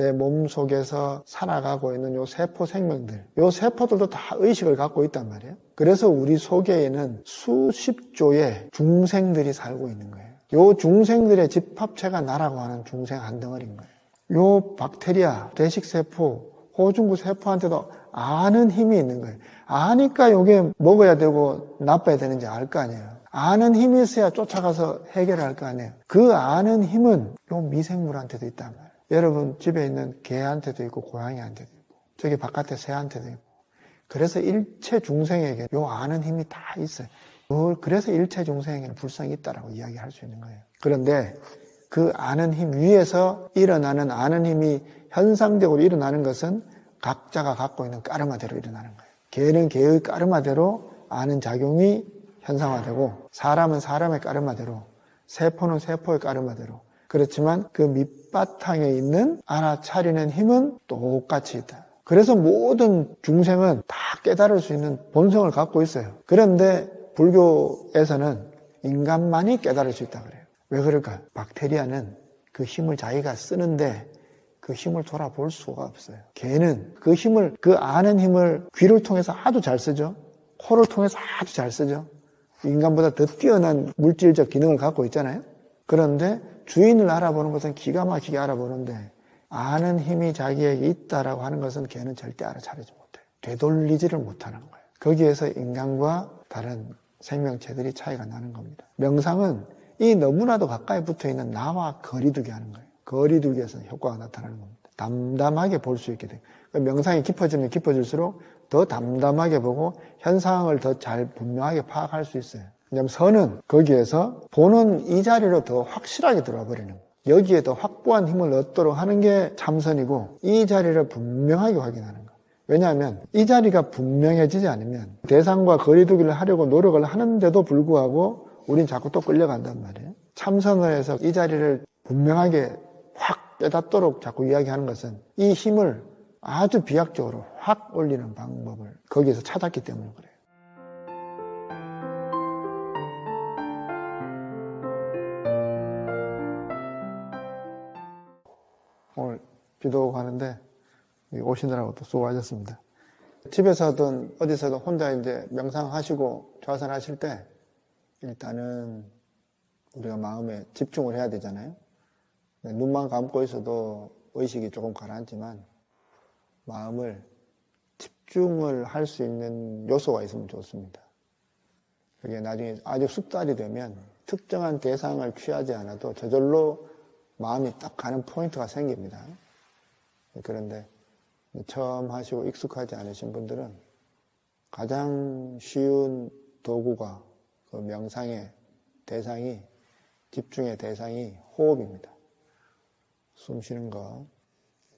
내 몸 속에서 살아가고 있는 요 세포 생명들, 요 세포들도 다 의식을 갖고 있단 말이에요. 그래서 우리 속에는 수십 조의 중생들이 살고 있는 거예요. 요 중생들의 집합체가 나라고 하는 중생 한 덩어리인 거예요. 요 박테리아, 대식세포, 호중구 세포한테도 아는 힘이 있는 거예요. 아니까 요게 먹어야 되고 나빠야 되는지 알 거 아니에요. 아는 힘이 있어야 쫓아가서 해결할 거 아니에요. 그 아는 힘은 요 미생물한테도 있단 말이에요. 여러분 집에 있는 개한테도 있고 고양이한테도 있고 저기 바깥에 새한테도 있고 그래서 일체 중생에게 요 아는 힘이 다 있어요. 그래서 일체 중생에게는 불성이 있다라고 이야기할 수 있는 거예요. 그런데 그 아는 힘 위에서 일어나는 아는 힘이 현상적으로 일어나는 것은 각자가 갖고 있는 까르마대로 일어나는 거예요. 개는 개의 까르마대로 아는 작용이 현상화되고 사람은 사람의 까르마대로 세포는 세포의 까르마대로 그렇지만 그 밑바탕에 있는 알아차리는 힘은 똑같이 있다. 그래서 모든 중생은 다 깨달을 수 있는 본성을 갖고 있어요. 그런데 불교에서는 인간만이 깨달을 수 있다 그래요. 왜 그럴까? 박테리아는 그 힘을 자기가 쓰는데 그 힘을 돌아볼 수가 없어요. 개는 그 힘을, 그 아는 힘을 귀를 통해서 아주 잘 쓰죠. 코를 통해서 아주 잘 쓰죠. 인간보다 더 뛰어난 물질적 기능을 갖고 있잖아요. 그런데 주인을 알아보는 것은 기가 막히게 알아보는데 아는 힘이 자기에게 있다라고 하는 것은 걔는 절대 알아차리지 못해요. 되돌리지를 못하는 거예요. 거기에서 인간과 다른 생명체들이 차이가 나는 겁니다. 명상은 이 너무나도 가까이 붙어있는 나와 거리두기 하는 거예요. 거리두기에서 효과가 나타나는 겁니다. 담담하게 볼 수 있게 돼요. 명상이 깊어지면 깊어질수록 더 담담하게 보고 현상을 더 잘 분명하게 파악할 수 있어요. 왜냐하면 선은 거기에서 보는 이 자리로 더 확실하게 들어와 버리는 거예요. 여기에 더 확고한 힘을 얻도록 하는 게 참선이고 이 자리를 분명하게 확인하는 거예요. 왜냐하면 이 자리가 분명해지지 않으면 대상과 거리두기를 하려고 노력을 하는데도 불구하고 우린 자꾸 또 끌려간단 말이에요. 참선을 해서 이 자리를 분명하게 확 깨닫도록 자꾸 이야기하는 것은 이 힘을 아주 비약적으로 확 올리는 방법을 거기에서 찾았기 때문에 그래요. 오늘 비도 오고 하는데 오시느라고 또 수고하셨습니다. 집에서든 어디서든 혼자 이제 명상하시고 좌선하실 때 일단은 우리가 마음에 집중을 해야 되잖아요. 눈만 감고 있어도 의식이 조금 가라앉지만 마음을 집중을 할 수 있는 요소가 있으면 좋습니다. 그게 나중에 아주 숙달이 되면 특정한 대상을 취하지 않아도 저절로 마음이 딱 가는 포인트가 생깁니다. 그런데 처음 하시고 익숙하지 않으신 분들은 가장 쉬운 도구가 그 명상의 대상이 집중의 대상이 호흡입니다. 숨 쉬는 거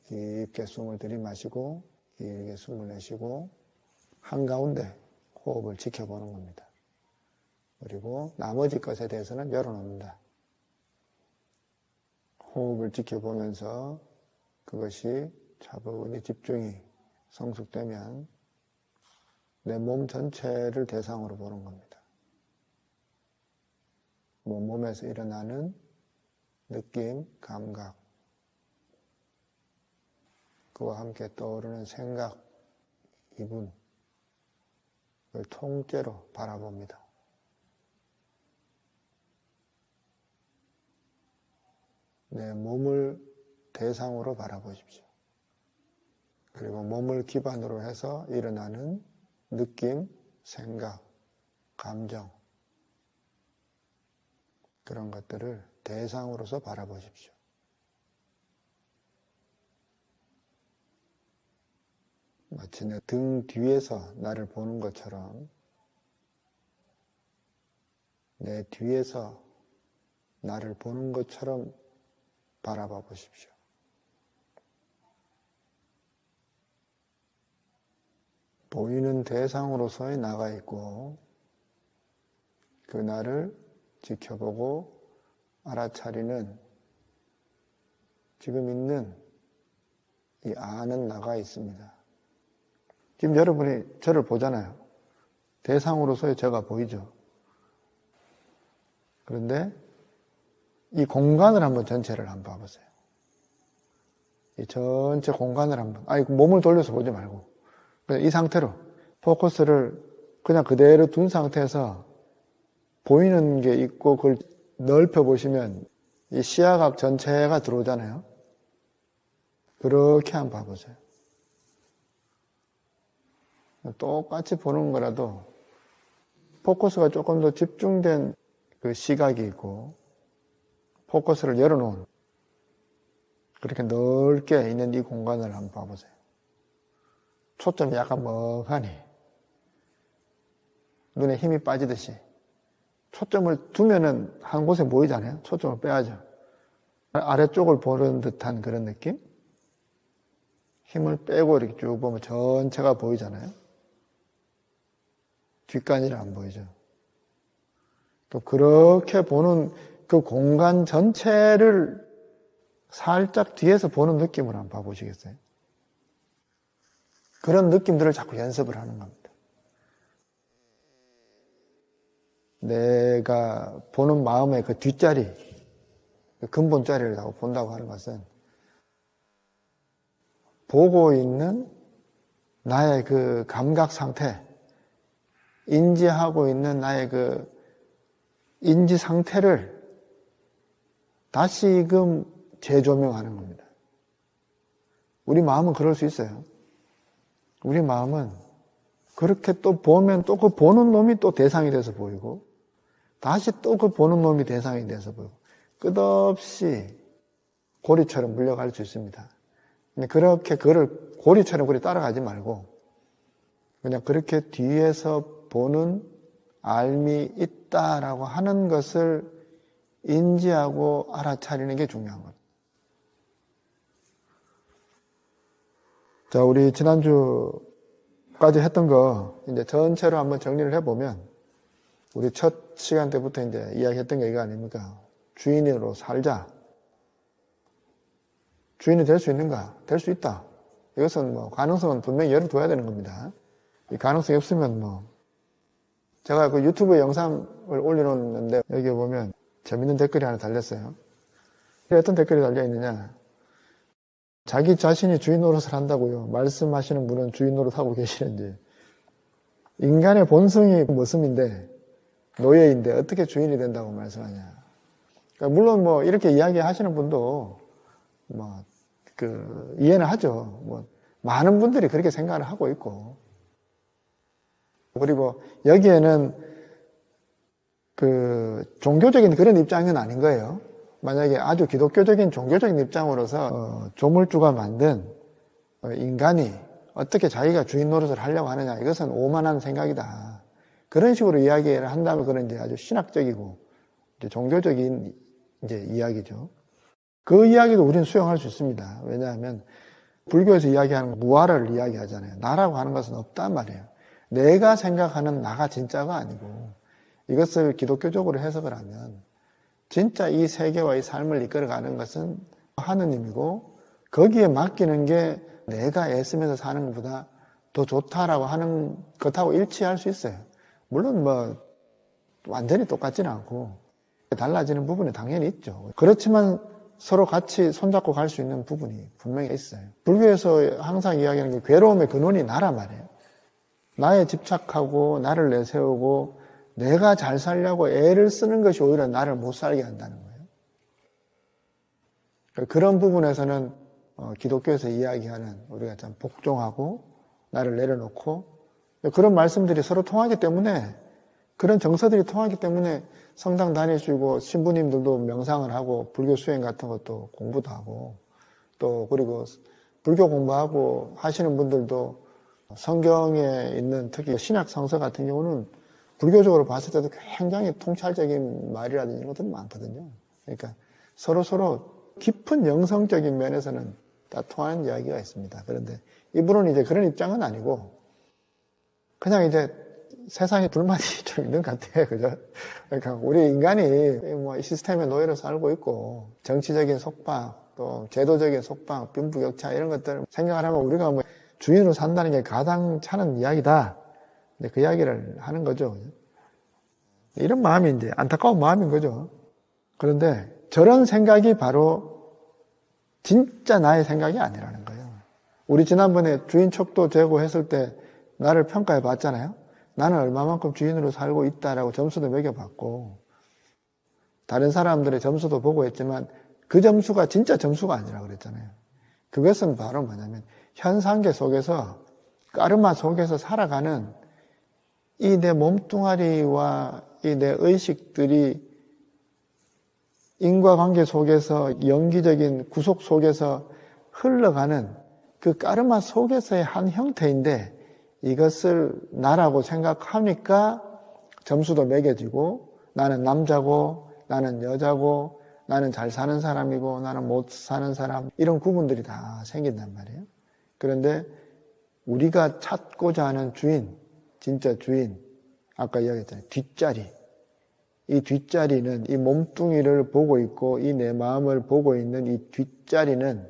깊게 숨을 들이마시고 길게 숨을 내쉬고 한가운데 호흡을 지켜보는 겁니다. 그리고 나머지 것에 대해서는 열어놓는다. 호흡을 지켜보면서 그것이 차분히 집중이 성숙되면 내 몸 전체를 대상으로 보는 겁니다. 몸에서 일어나는 느낌, 감각, 그와 함께 떠오르는 생각, 기분을 통째로 바라봅니다. 내 몸을 대상으로 바라보십시오. 그리고 몸을 기반으로 해서 일어나는 느낌, 생각, 감정, 그런 것들을 대상으로서 바라보십시오. 마치 내 등 뒤에서 나를 보는 것처럼 내 뒤에서 나를 보는 것처럼 바라봐 보십시오. 보이는 대상으로서의 나가 있고 그 나를 지켜보고 알아차리는 지금 있는 이 아는 나가 있습니다. 지금 여러분이 저를 보잖아요. 대상으로서의 제가 보이죠. 그런데 이 공간을 한번 전체를 한번 봐보세요. 이 전체 공간을 한번, 몸을 돌려서 보지 말고, 그냥 이 상태로 포커스를 그냥 그대로 둔 상태에서 보이는 게 있고 그걸 넓혀 보시면 이 시야각 전체가 들어오잖아요. 그렇게 한번 봐보세요. 똑같이 보는 거라도 포커스가 조금 더 집중된 그 시각이 있고 포커스를 열어놓은 그렇게 넓게 있는 이 공간을 한번 봐보세요. 초점이 약간 멍하니 눈에 힘이 빠지듯이 초점을 두면은 한 곳에 모이잖아요. 초점을 빼야죠. 아래쪽을 보는 듯한 그런 느낌? 힘을 빼고 이렇게 쭉 보면 전체가 보이잖아요. 뒷간이라 안 보이죠. 또 그렇게 보는 그 공간 전체를 살짝 뒤에서 보는 느낌을 한번 봐보시겠어요? 그런 느낌들을 자꾸 연습을 하는 겁니다. 내가 보는 마음의 그 뒷자리, 그 근본 자리를 자꾸 본다고 하는 것은 보고 있는 나의 그 감각 상태, 인지하고 있는 나의 그 인지 상태를 다시금 재조명하는 겁니다. 우리 마음은 그럴 수 있어요. 우리 마음은 그렇게 또 보면 또 그 보는 놈이 또 대상이 돼서 보이고 다시 또 그 보는 놈이 대상이 돼서 보이고 끝없이 고리처럼 물려갈 수 있습니다. 근데 그렇게 그를 고리처럼 그리 따라가지 말고 그냥 그렇게 뒤에서 보는 알미 있다라고 하는 것을 인지하고 알아차리는 게 중요한 거죠. 자, 우리 지난주까지 했던 거 이제 전체로 한번 정리를 해보면 우리 첫 시간 때부터 이제 이야기했던 게 이거 아닙니까? 주인으로 살자. 주인이 될 수 있는가? 될 수 있다. 이것은 뭐 가능성은 분명히 열어둬야 되는 겁니다. 이 가능성이 없으면 뭐 제가 그 유튜브에 영상을 올려놓는데 여기 보면 재밌는 댓글이 하나 달렸어요. 어떤 댓글이 달려있느냐? 자기 자신이 주인 노릇을 한다고요. 말씀하시는 분은 주인 노릇하고 계시는지. 인간의 본성이 모습인데 노예인데 어떻게 주인이 된다고 말씀하냐. 그러니까 물론 뭐 이렇게 이야기하시는 분도 뭐 이해는 하죠. 뭐 많은 분들이 그렇게 생각을 하고 있고 그리고 여기에는 종교적인 그런 입장은 아닌 거예요. 만약에 아주 기독교적인 종교적인 입장으로서 조물주가 만든 인간이 어떻게 자기가 주인 노릇을 하려고 하느냐 이것은 오만한 생각이다. 그런 식으로 이야기를 한다면 그런 이제 아주 신학적이고 이제 종교적인 이제 이야기죠. 그 이야기도 우리는 수용할 수 있습니다. 왜냐하면 불교에서 이야기하는 무아를 이야기하잖아요. 나라고 하는 것은 없단 말이에요. 내가 생각하는 나가 진짜가 아니고 이것을 기독교적으로 해석을 하면 진짜 이 세계와 이 삶을 이끌어가는 것은 하느님이고 거기에 맡기는 게 내가 애쓰면서 사는 것보다 더 좋다라고 하는 것하고 일치할 수 있어요. 물론 뭐 완전히 똑같지는 않고 달라지는 부분이 당연히 있죠. 그렇지만 서로 같이 손잡고 갈 수 있는 부분이 분명히 있어요. 불교에서 항상 이야기하는 게 괴로움의 근원이 나란 말이에요. 나에 집착하고 나를 내세우고 내가 잘 살려고 애를 쓰는 것이 오히려 나를 못 살게 한다는 거예요. 그런 부분에서는 기독교에서 이야기하는 우리가 참 복종하고 나를 내려놓고 그런 말씀들이 서로 통하기 때문에 그런 정서들이 통하기 때문에 성당 다니시고 신부님들도 명상을 하고 불교 수행 같은 것도 공부도 하고 또 그리고 불교 공부하고 하시는 분들도 성경에 있는 특히 신약 성서 같은 경우는 불교적으로 봤을 때도 굉장히 통찰적인 말이라든지 이런 것들이 많거든요. 그러니까 서로 깊은 영성적인 면에서는 다 통하는 이야기가 있습니다. 그런데 이분은 이제 그런 입장은 아니고 그냥 이제 세상에 불만이 좀 있는 것 같아요. 그죠? 그러니까 우리 인간이 뭐 이 시스템의 노예로 살고 있고 정치적인 속박 또 제도적인 속박, 빈부격차 이런 것들을 생각을 하면 우리가 뭐 주인으로 산다는 게 가당찮은 이야기다. 그 이야기를 하는 거죠. 이런 마음이 이제 안타까운 마음인 거죠. 그런데 저런 생각이 바로 진짜 나의 생각이 아니라는 거예요. 우리 지난번에 주인 척도 재고 했을 때 나를 평가해 봤잖아요. 나는 얼마만큼 주인으로 살고 있다라고 점수도 매겨봤고 다른 사람들의 점수도 보고 했지만 그 점수가 진짜 점수가 아니라 그랬잖아요. 그것은 바로 뭐냐면 현상계 속에서 까르마 속에서 살아가는 이 내 몸뚱아리와 이 내 의식들이 인과관계 속에서 영기적인 구속 속에서 흘러가는 그 까르마 속에서의 한 형태인데 이것을 나라고 생각하니까 점수도 매겨지고 나는 남자고 나는 여자고 나는 잘 사는 사람이고 나는 못 사는 사람 이런 구분들이 다 생긴단 말이에요. 그런데 우리가 찾고자 하는 주인, 진짜 주인, 아까 이야기했잖아요. 뒷자리. 이 뒷자리는 이 몸뚱이를 보고 있고 이 내 마음을 보고 있는 이 뒷자리는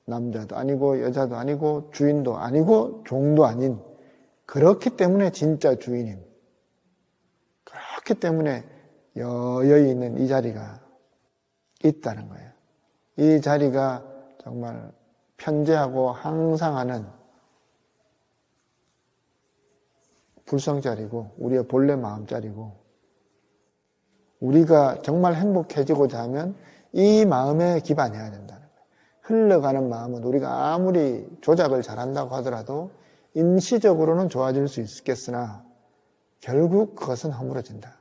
남자도 아니고 여자도 아니고 주인도 아니고 종도 아닌 그렇기 때문에 진짜 주인임. 그렇기 때문에 여여히 있는 이 자리가 있다는 거예요. 이 자리가 정말 편재하고 항상 하는 불성자리고 우리의 본래 마음자리고 우리가 정말 행복해지고자 하면 이 마음에 기반해야 된다는 거예요. 흘러가는 마음은 우리가 아무리 조작을 잘한다고 하더라도 임시적으로는 좋아질 수 있겠으나 결국 그것은 허물어진다.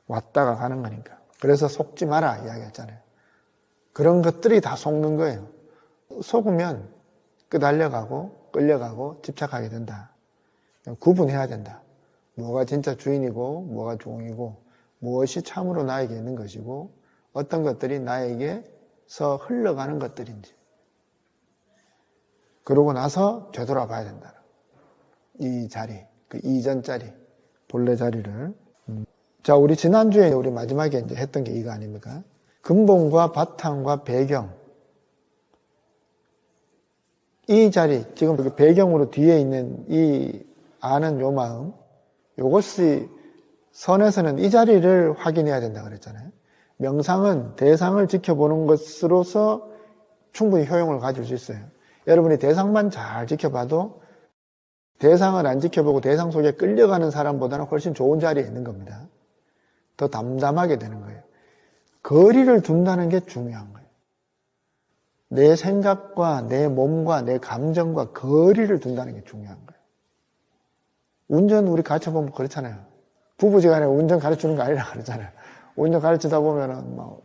왔다가 가는 거니까. 그래서 속지 마라 이야기했잖아요. 그런 것들이 다 속는 거예요. 속으면 끄달려가고 끌려가고 집착하게 된다. 구분해야 된다. 뭐가 진짜 주인이고 뭐가 종이고 무엇이 참으로 나에게 있는 것이고 어떤 것들이 나에게서 흘러가는 것들인지 그러고 나서 되돌아봐야 된다. 이 자리, 그 이전 자리, 본래 자리를. 자, 우리 지난주에 우리 마지막에 이제 했던 게 이거 아닙니까? 근본과 바탕과 배경. 이 자리, 지금 그 배경으로 뒤에 있는 이 아는 요 마음, 요것이 선에서는 이 자리를 확인해야 된다 그랬잖아요. 명상은 대상을 지켜보는 것으로서 충분히 효용을 가질 수 있어요. 여러분이 대상만 잘 지켜봐도 대상을 안 지켜보고 대상 속에 끌려가는 사람보다는 훨씬 좋은 자리에 있는 겁니다. 더 담담하게 되는 거예요. 거리를 둔다는 게 중요한 거예요. 내 생각과 내 몸과 내 감정과 거리를 둔다는 게 중요한 거예요. 운전 우리 가르쳐보면 그렇잖아요. 부부지간에 운전 가르치는 거 아니라 그러잖아요. 운전 가르치다 보면은 막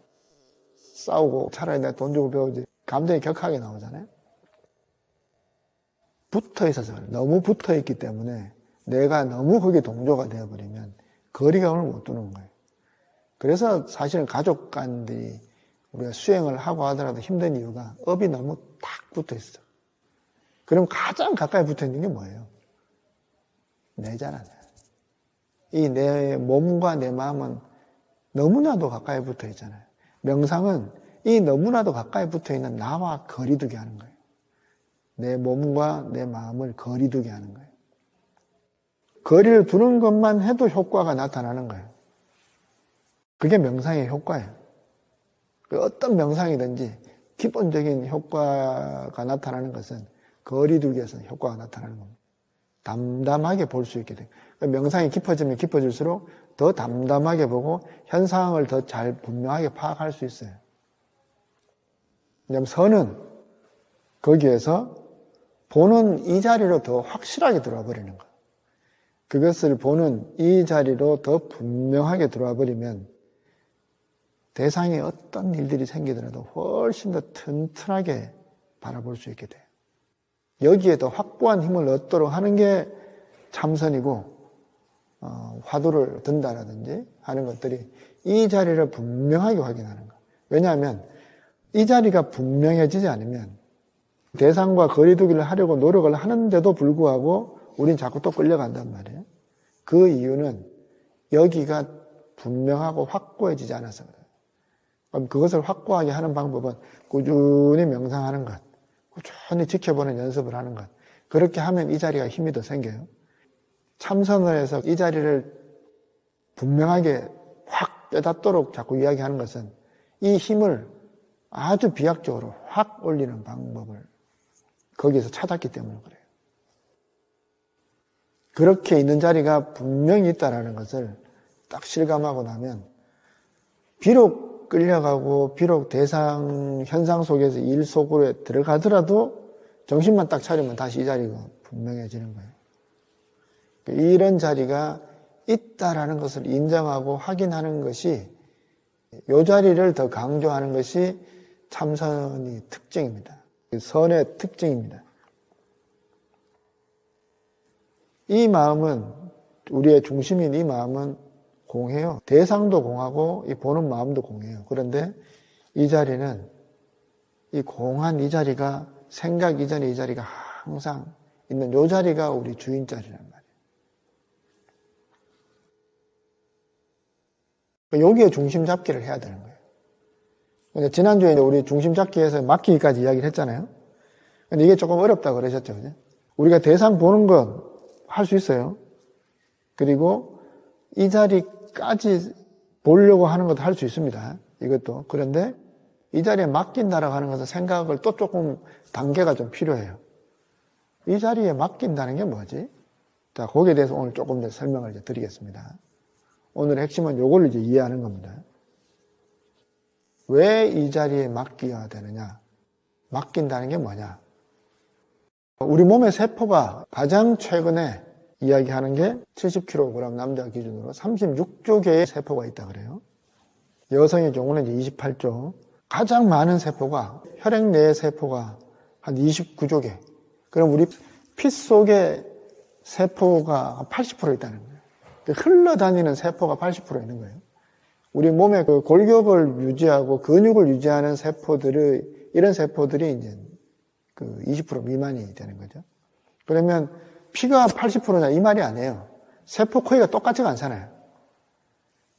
싸우고 차라리 내가 돈 주고 배우지. 감정이 격하게 나오잖아요. 붙어 있어서 그래요. 너무 붙어 있기 때문에 내가 너무 거기에 동조가 되어버리면 거리감을 못 두는 거예요. 그래서 사실은 가족 간들이 우리가 수행을 하고 하더라도 힘든 이유가 업이 너무 딱 붙어 있어. 그럼 가장 가까이 붙어 있는 게 뭐예요? 내잖아요. 이 내 몸과 내 마음은 너무나도 가까이 붙어 있잖아요. 명상은 이 너무나도 가까이 붙어 있는 나와 거리두게 하는 거예요. 내 몸과 내 마음을 거리두게 하는 거예요. 거리를 두는 것만 해도 효과가 나타나는 거예요. 그게 명상의 효과예요. 어떤 명상이든지 기본적인 효과가 나타나는 것은 거리두기에서 효과가 나타나는 겁니다. 담담하게 볼 수 있게 돼요. 명상이 깊어지면 깊어질수록 더 담담하게 보고 현상을 더 잘 분명하게 파악할 수 있어요. 왜냐하면 선은 거기에서 보는 이 자리로 더 확실하게 들어와 버리는 거예요. 그것을 보는 이 자리로 더 분명하게 들어와 버리면 대상에 어떤 일들이 생기더라도 훨씬 더 튼튼하게 바라볼 수 있게 돼요. 여기에 더 확고한 힘을 얻도록 하는 게 참선이고 화두를 든다라든지 하는 것들이 이 자리를 분명하게 확인하는 거예요. 왜냐하면 이 자리가 분명해지지 않으면 대상과 거리두기를 하려고 노력을 하는데도 불구하고 우린 자꾸 또 끌려간단 말이에요. 그 이유는 여기가 분명하고 확고해지지 않아서 그래요. 그럼 그것을 확고하게 하는 방법은 꾸준히 명상하는 것, 꾸준히 지켜보는 연습을 하는 것. 그렇게 하면 이 자리가 힘이 더 생겨요. 참선을 해서 이 자리를 분명하게 확 깨닫도록 자꾸 이야기하는 것은 이 힘을 아주 비약적으로 확 확 올리는 방법을 거기에서 찾았기 때문에 그래요. 그렇게 있는 자리가 분명히 있다는 것을 딱 실감하고 나면 비록 끌려가고 비록 대상 현상 속에서 일 속으로 들어가더라도 정신만 딱 차리면 다시 이 자리가 분명해지는 거예요. 이런 자리가 있다라는 것을 인정하고 확인하는 것이 이 자리를 더 강조하는 것이 참선의 특징입니다. 선의 특징입니다. 이 마음은 우리의 중심인 이 마음은 공해요. 대상도 공하고 이 보는 마음도 공해요. 그런데 이 자리는 이 공한 이 자리가 생각 이전에 이 자리가 항상 있는 이 자리가 우리 주인 자리란 말이에요. 여기에 중심 잡기를 해야 되는 거예요. 지난주에 우리 중심 잡기에서 맡기기까지 이야기를 했잖아요. 근데 이게 조금 어렵다고 그러셨죠. 그죠? 우리가 대상 보는 건 할 수 있어요. 그리고 이 자리까지 보려고 하는 것도 할 수 있습니다. 이것도. 그런데 이 자리에 맡긴다라고 하는 것은 생각을 또 조금 단계가 좀 필요해요. 이 자리에 맡긴다는 게 뭐지? 자, 거기에 대해서 오늘 조금 더 설명을 이제 드리겠습니다. 오늘의 핵심은 요걸 이제 이해하는 겁니다. 왜 이 자리에 맡겨야 되느냐? 맡긴다는 게 뭐냐? 우리 몸의 세포가 가장 최근에 이야기하는 게 70kg 남자 기준으로 36조 개의 세포가 있다 그래요. 여성의 경우는 이제 28조. 가장 많은 세포가 혈액 내의 세포가 한 29조 개. 그럼 우리 피 속에 세포가 80% 있다는 거예요. 흘러다니는 세포가 80% 있는 거예요. 우리 몸의 그 골격을 유지하고 근육을 유지하는 세포들의 이런 세포들이 이제 그 20% 미만이 되는 거죠. 그러면 피가 80%냐 이 말이 아니에요. 세포 크기가 똑같지가 않잖아요.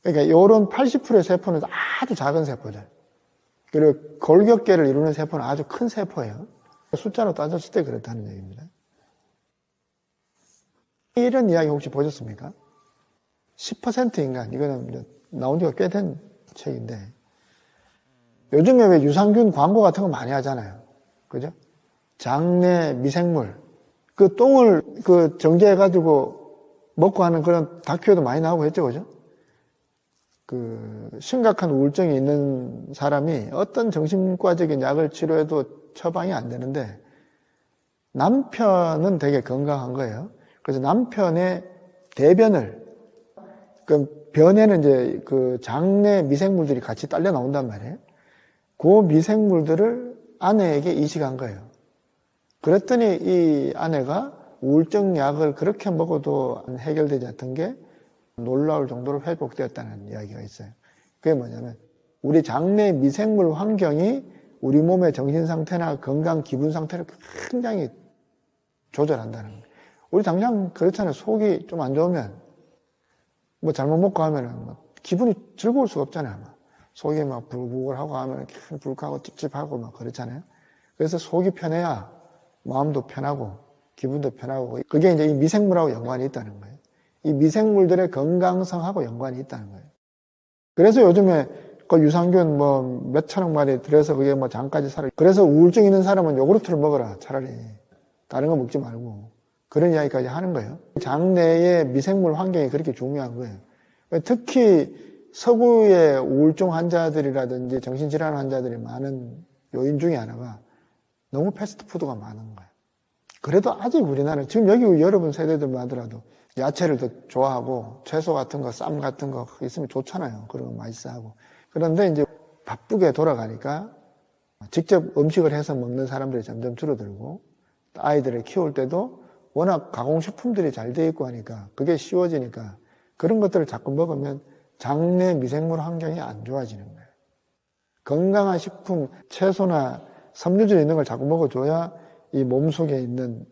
그러니까 이런 80%의 세포는 아주 작은 세포들. 그리고 골격계를 이루는 세포는 아주 큰 세포예요. 숫자로 따졌을 때 그렇다는 얘기입니다. 이런 이야기 혹시 보셨습니까? 10% 인간, 이거는 나온 지가 꽤 된 책인데 요즘에 왜 유산균 광고 같은 거 많이 하잖아요. 그죠? 장내 미생물, 그 똥을 그 정제해가지고 먹고 하는 그런 다큐에도 많이 나오고 했죠, 그죠? 그 심각한 우울증이 있는 사람이 어떤 정신과적인 약을 치료해도 처방이 안 되는데 남편은 되게 건강한 거예요. 그래서 남편의 대변을, 그 변에는 이제 그 장내 미생물들이 같이 딸려 나온단 말이에요. 그 미생물들을 아내에게 이식한 거예요. 그랬더니 이 아내가 우울증 약을 그렇게 먹어도 해결되지 않던 게 놀라울 정도로 회복되었다는 이야기가 있어요. 그게 뭐냐면 우리 장내 미생물 환경이 우리 몸의 정신 상태나 건강 기분 상태를 굉장히 조절한다는 거예요. 우리 당장 그렇잖아요. 속이 좀 안 좋으면 뭐 잘못 먹고 하면은 기분이 즐거울 수가 없잖아요. 속이 막 불글하고 하면 불쾌하고 찝찝하고 막 그렇잖아요. 그래서 속이 편해야 마음도 편하고 기분도 편하고 그게 이제 이 미생물하고 연관이 있다는 거예요. 이 미생물들의 건강성하고 연관이 있다는 거예요. 그래서 요즘에 그 유산균 뭐 몇천억 마리 들여서 그게 뭐 장까지 살아. 그래서 우울증 있는 사람은 요구르트를 먹어라. 차라리 다른 거 먹지 말고 그런 이야기까지 하는 거예요. 장내의 미생물 환경이 그렇게 중요한 거예요. 특히 서구의 우울증 환자들이라든지 정신질환 환자들이 많은 요인 중에 하나가 너무 패스트푸드가 많은 거예요. 그래도 아직 우리나라는 지금 여기 여러분 세대들만 하더라도 야채를 더 좋아하고 채소 같은 거, 쌈 같은 거 있으면 좋잖아요. 그런 거 맛있어하고. 그런데 이제 바쁘게 돌아가니까 직접 음식을 해서 먹는 사람들이 점점 줄어들고 아이들을 키울 때도 워낙 가공식품들이 잘 돼 있고 하니까 그게 쉬워지니까 그런 것들을 자꾸 먹으면 장내 미생물 환경이 안 좋아지는 거예요. 건강한 식품, 채소나 섬유질 있는 걸 자꾸 먹어줘야 이 몸속에 있는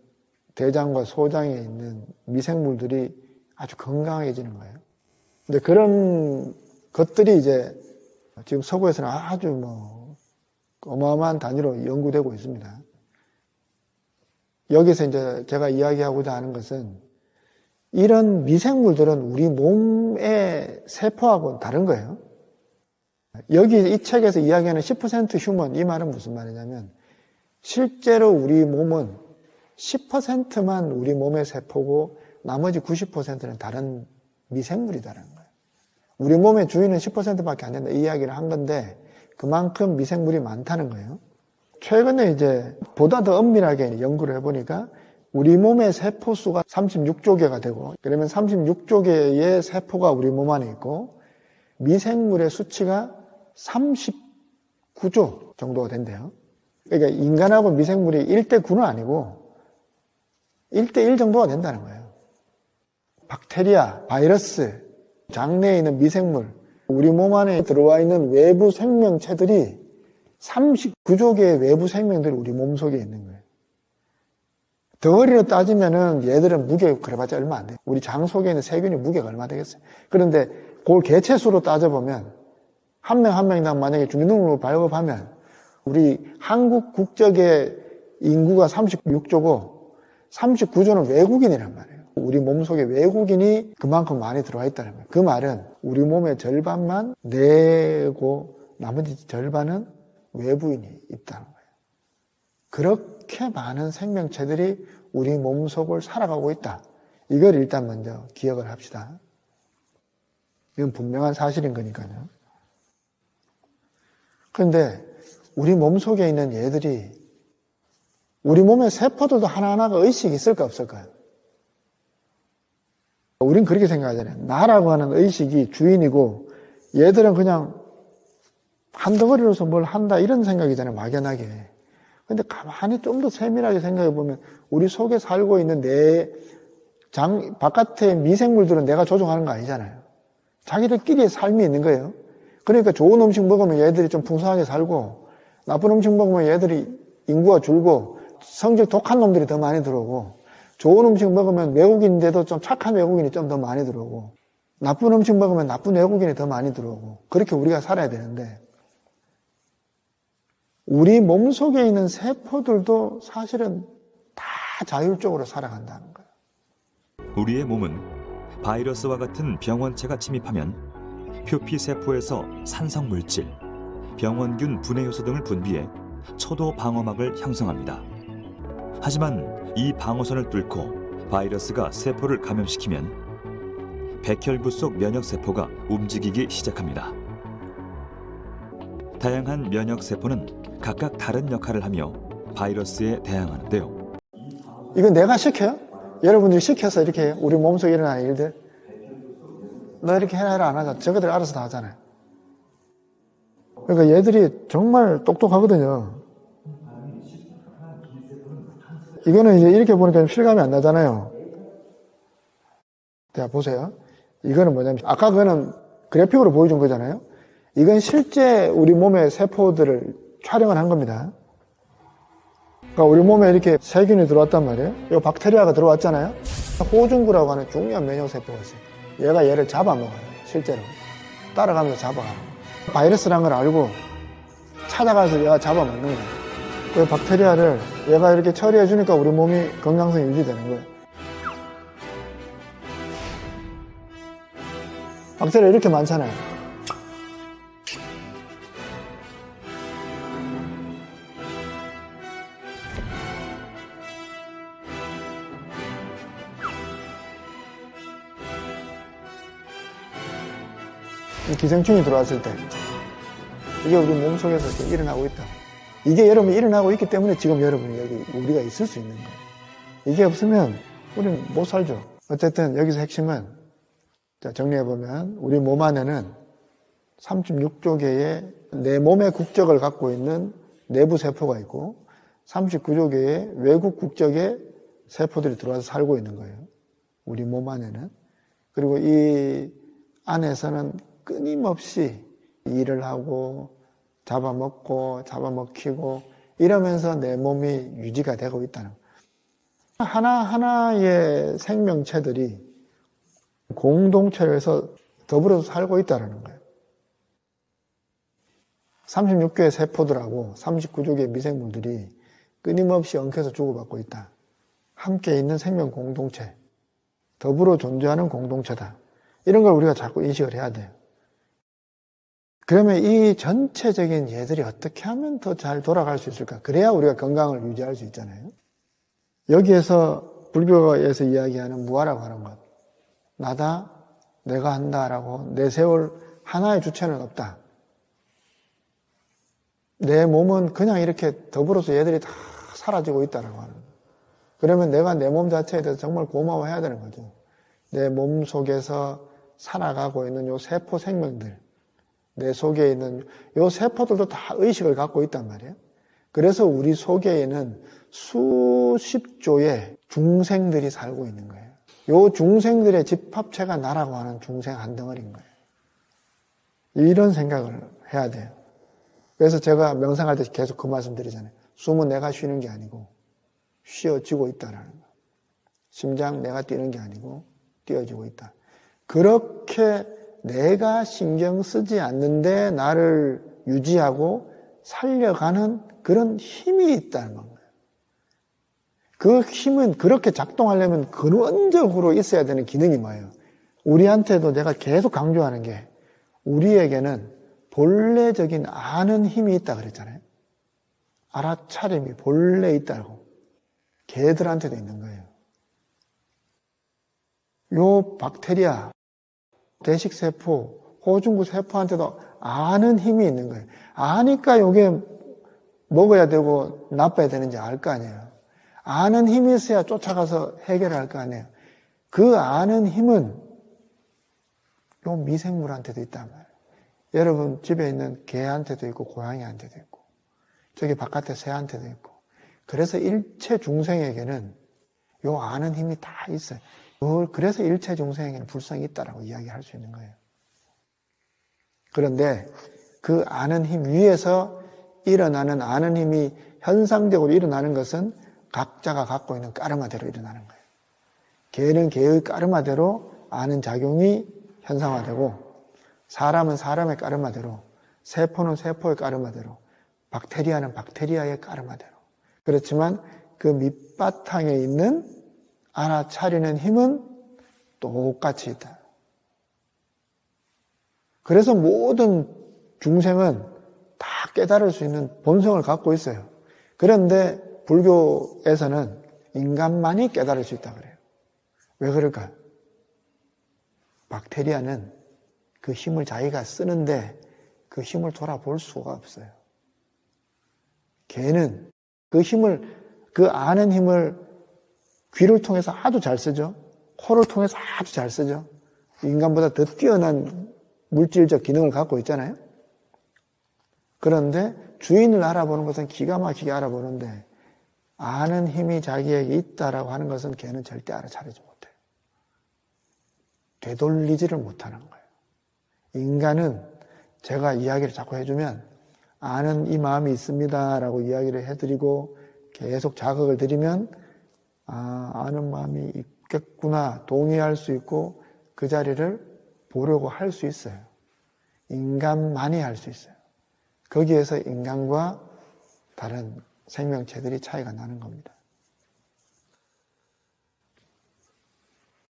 대장과 소장에 있는 미생물들이 아주 건강해지는 거예요. 근데 그런 것들이 이제 지금 서구에서는 아주 뭐 어마어마한 단위로 연구되고 있습니다. 여기서 이제 제가 이야기하고자 하는 것은 이런 미생물들은 우리 몸의 세포하고는 다른 거예요. 여기 이 책에서 이야기하는 10% 휴먼, 이 말은 무슨 말이냐면 실제로 우리 몸은 10%만 우리 몸의 세포고 나머지 90%는 다른 미생물이다라는 거예요. 우리 몸의 주인은 10%밖에 안 된다 이 이야기를 한 건데 그만큼 미생물이 많다는 거예요. 최근에 이제 보다 더 엄밀하게 연구를 해보니까 우리 몸의 세포수가 36조 개가 되고 그러면 36조 개의 세포가 우리 몸 안에 있고 미생물의 수치가 39조 정도가 된대요. 그러니까 인간하고 미생물이 1대9는 아니고 1대1 정도가 된다는 거예요. 박테리아, 바이러스, 장내에 있는 미생물, 우리 몸 안에 들어와 있는 외부 생명체들이 39조 개의 외부 생명들이 우리 몸속에 있는 거예요. 덩어리로 따지면은 얘들은 무게 그래봤자 얼마 안 돼요. 우리 장 속에 있는 세균이 무게가 얼마 되겠어요. 그런데 그걸 개체수로 따져보면 한 명 한 명당 만약에 중등록을 발급하면 우리 한국 국적의 인구가 36조고 39조는 외국인이란 말이에요. 우리 몸속에 외국인이 그만큼 많이 들어와 있다는 거예요. 그 말은 우리 몸의 절반만 내고 나머지 절반은 외부인이 있다는 거예요. 그렇게 많은 생명체들이 우리 몸속을 살아가고 있다. 이걸 일단 먼저 기억을 합시다. 이건 분명한 사실인 거니까요. 그런데 우리 몸속에 있는 얘들이 우리 몸의 세포들도 하나하나가 의식이 있을까 없을까요? 우린 그렇게 생각하잖아요. 나라고 하는 의식이 주인이고 얘들은 그냥 한 덩어리로서 뭘 한다 이런 생각이잖아요. 막연하게. 근데 가만히 좀 더 세밀하게 생각해 보면 우리 속에 살고 있는 내 바깥의 미생물들은 내가 조종하는 거 아니잖아요. 자기들끼리의 삶이 있는 거예요. 그러니까 좋은 음식 먹으면 얘들이 좀 풍성하게 살고 나쁜 음식 먹으면 얘들이 인구가 줄고 성질 독한 놈들이 더 많이 들어오고 좋은 음식 먹으면 외국인인데도 좀 착한 외국인이 좀 더 많이 들어오고 나쁜 음식 먹으면 나쁜 외국인이 더 많이 들어오고 그렇게 우리가 살아야 되는데 우리 몸속에 있는 세포들도 사실은 다 자율적으로 살아간다는 거예요. 우리의 몸은 바이러스와 같은 병원체가 침입하면 표피세포에서 산성물질, 병원균 분해 효소 등을 분비해 초도 방어막을 형성합니다. 하지만 이 방어선을 뚫고 바이러스가 세포를 감염시키면 백혈구 속 면역세포가 움직이기 시작합니다. 다양한 면역세포는 각각 다른 역할을 하며 바이러스에 대항하는데요. 이건 내가 시켜요? 여러분들이 시켜서 이렇게 해요? 우리 몸속에 일어나는 일들 너 이렇게 해라 안 하자. 저거들 알아서 다 하잖아요. 그러니까 얘들이 정말 똑똑하거든요. 이거는 이제 이렇게 보니까 실감이 안 나잖아요. 자, 보세요. 이거는 뭐냐면, 아까 그거는 그래픽으로 보여준 거잖아요. 이건 실제 우리 몸의 세포들을 촬영을 한 겁니다. 그러니까 우리 몸에 이렇게 세균이 들어왔단 말이에요. 이 박테리아가 들어왔잖아요. 호중구라고 하는 중요한 면역세포가 있어요. 얘가 얘를 잡아먹어요. 실제로. 따라가면서 잡아가요. 바이러스란 걸 알고 찾아가서 얘가 잡아먹는 거예요. 그 박테리아를 얘가 이렇게 처리해 주니까 우리 몸이 건강성이 유지되는 거예요. 박테리아 이렇게 많잖아요. 기생충이 들어왔을 때 이게 우리 몸속에서 일어나고 있다. 이게 여러분이 일어나고 있기 때문에 지금 여러분이 여기 우리가 있을 수 있는 거예요. 이게 없으면 우리는 못 살죠. 어쨌든 여기서 핵심은 자, 정리해보면 우리 몸 안에는 36조 개의 내 몸의 국적을 갖고 있는 내부 세포가 있고 39조 개의 외국 국적의 세포들이 들어와서 살고 있는 거예요. 우리 몸 안에는. 그리고 이 안에서는 끊임없이 일을 하고 잡아먹고 잡아먹히고 이러면서 내 몸이 유지가 되고 있다는 거예요. 하나하나의 생명체들이 공동체에서 더불어서 살고 있다는 거예요. 36개의 세포들하고 39조 개의 미생물들이 끊임없이 엉켜서 주고받고 있다. 함께 있는 생명 공동체, 더불어 존재하는 공동체다. 이런 걸 우리가 자꾸 인식을 해야 돼요. 그러면 이 전체적인 얘들이 어떻게 하면 더 잘 돌아갈 수 있을까? 그래야 우리가 건강을 유지할 수 있잖아요. 여기에서 불교에서 이야기하는 무아라고 하는 것. 나다, 내가 한다라고 내세울 하나의 주체는 없다. 내 몸은 그냥 이렇게 더불어서 얘들이 다 사라지고 있다라고 하는 거예요. 그러면 내가 내 몸 자체에 대해서 정말 고마워해야 되는 거죠. 내 몸 속에서 살아가고 있는 요 세포 생명들, 내 속에 있는 요 세포들도 다 의식을 갖고 있단 말이에요. 그래서 우리 속에는 수십 조의 중생들이 살고 있는 거예요. 요 중생들의 집합체가 나라고 하는 중생 한 덩어리인 거예요. 이런 생각을 해야 돼요. 그래서 제가 명상할 때 계속 그 말씀 드리잖아요. 숨은 내가 쉬는 게 아니고 쉬어지고 있다라는 거. 심장 내가 뛰는 게 아니고 뛰어지고 있다. 그렇게 내가 신경 쓰지 않는데 나를 유지하고 살려가는 그런 힘이 있다는 거예요. 그 힘은 그렇게 작동하려면 근원적으로 있어야 되는 기능이 뭐예요? 우리한테도 내가 계속 강조하는 게 우리에게는 본래적인 아는 힘이 있다 그랬잖아요. 알아차림이 본래 있다고. 개들한테도 있는 거예요. 요 박테리아, 대식세포, 호중구 세포한테도 아는 힘이 있는 거예요. 아니까 요게 먹어야 되고 나빠야 되는지 알 거 아니에요. 아는 힘이 있어야 쫓아가서 해결할 거 아니에요. 그 아는 힘은 요 미생물한테도 있단 말이에요. 여러분 집에 있는 개한테도 있고 고양이한테도 있고 저기 바깥에 새한테도 있고 그래서 일체 중생에게는 요 아는 힘이 다 있어요. 그래서 일체 중생에게는 불성이 있다라고 이야기할 수 있는 거예요. 그런데 그 아는 힘 위에서 일어나는 아는 힘이 현상적으로 일어나는 것은 각자가 갖고 있는 까르마대로 일어나는 거예요. 개는 개의 까르마대로 아는 작용이 현상화되고 사람은 사람의 까르마대로 세포는 세포의 까르마대로 박테리아는 박테리아의 까르마대로 그렇지만 그 밑바탕에 있는 알아차리는 힘은 똑같이 있다. 그래서 모든 중생은 다 깨달을 수 있는 본성을 갖고 있어요. 그런데 불교에서는 인간만이 깨달을 수 있다고 그래요. 왜 그럴까요? 박테리아는 그 힘을 자기가 쓰는데 그 힘을 돌아볼 수가 없어요. 개는 그 힘을, 그 아는 힘을 귀를 통해서 아주 잘 쓰죠. 코를 통해서 아주 잘 쓰죠. 인간보다 더 뛰어난 물질적 기능을 갖고 있잖아요. 그런데 주인을 알아보는 것은 기가 막히게 알아보는데 아는 힘이 자기에게 있다라고 하는 것은 걔는 절대 알아차리지 못해요. 되돌리지를 못하는 거예요. 인간은 제가 이야기를 자꾸 해주면 아는 이 마음이 있습니다라고 이야기를 해드리고 계속 자극을 드리면 아는 마음이 있겠구나 동의할 수 있고 그 자리를 보려고 할 수 있어요. 인간만이 할 수 있어요. 거기에서 인간과 다른 생명체들이 차이가 나는 겁니다.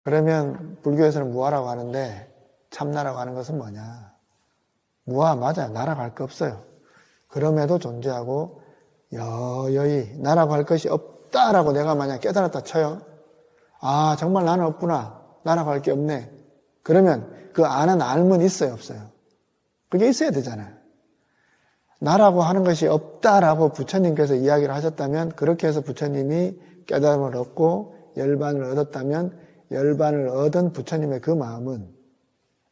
그러면 불교에서는 무아라고 하는데 참나라고 하는 것은 뭐냐? 무아 맞아요. 나라고 할 거 없어요. 그럼에도 존재하고 여여히 나라고 할 것이 없다라고 내가 만약 깨달았다 쳐요. 정말 나는 없구나. 나라고 할 게 없네. 그러면 그 아는 알면 있어요, 없어요? 그게 있어야 되잖아요. 나라고 하는 것이 없다라고 부처님께서 이야기를 하셨다면 그렇게 해서 부처님이 깨달음을 얻고 열반을 얻었다면 열반을 얻은 부처님의 그 마음은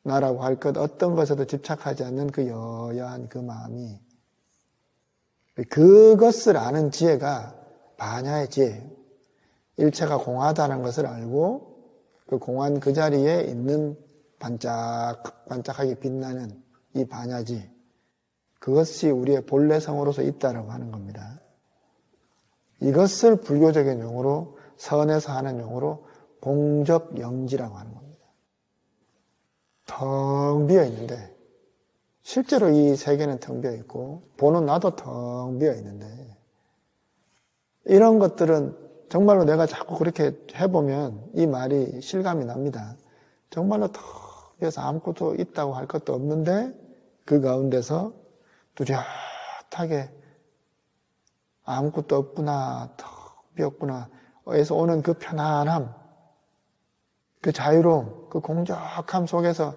나라고 할 것 어떤 것에도 집착하지 않는 그 여여한 그 마음이 그것을 아는 지혜가 반야의 지혜예요. 일체가 공하다는 것을 알고 그 공한 그 자리에 있는 반짝반짝하게 빛나는 이 반야지 그것이 우리의 본래 성으로서 있다라고 하는 겁니다. 이것을 불교적인 용어로 선에서 하는 용어로 공적영지라고 하는 겁니다. 텅 비어 있는데 실제로 이 세계는 텅 비어 있고 보는 나도 텅 비어 있는데 이런 것들은 정말로 내가 자꾸 그렇게 해보면 이 말이 실감이 납니다. 정말로 텅 비어서 아무것도 있다고 할 것도 없는데 그 가운데서 뚜렷하게 아무것도 없구나, 턱이 없구나, 에서 오는 그 편안함, 그 자유로움, 그 공적함 속에서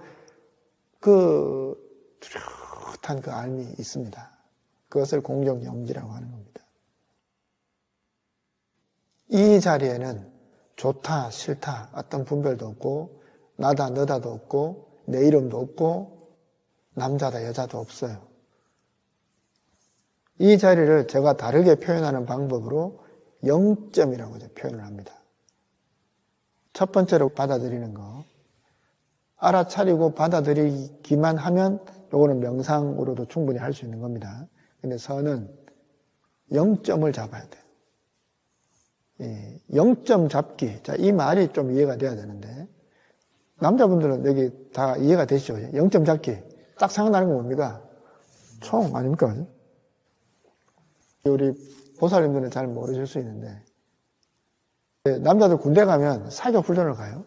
그 뚜렷한 그 알미 있습니다. 그것을 공정영지라고 하는 겁니다. 이 자리에는 좋다, 싫다, 어떤 분별도 없고, 나다, 너다도 없고, 내 이름도 없고, 남자다, 여자도 없어요. 이 자리를 제가 다르게 표현하는 방법으로 영점이라고 표현을 합니다. 첫 번째로 받아들이는 거. 알아차리고 받아들이기만 하면 요거는 명상으로도 충분히 할 수 있는 겁니다. 근데 선은 영점을 잡아야 돼요. 예, 영점 잡기. 자, 이 말이 좀 이해가 돼야 되는데, 남자분들은 여기 다 이해가 되시죠? 영점 잡기. 딱 생각나는 건 뭡니까? 총 아닙니까? 우리 보살님들은 잘 모르실 수 있는데, 남자들 군대 가면 사격 훈련을 가요.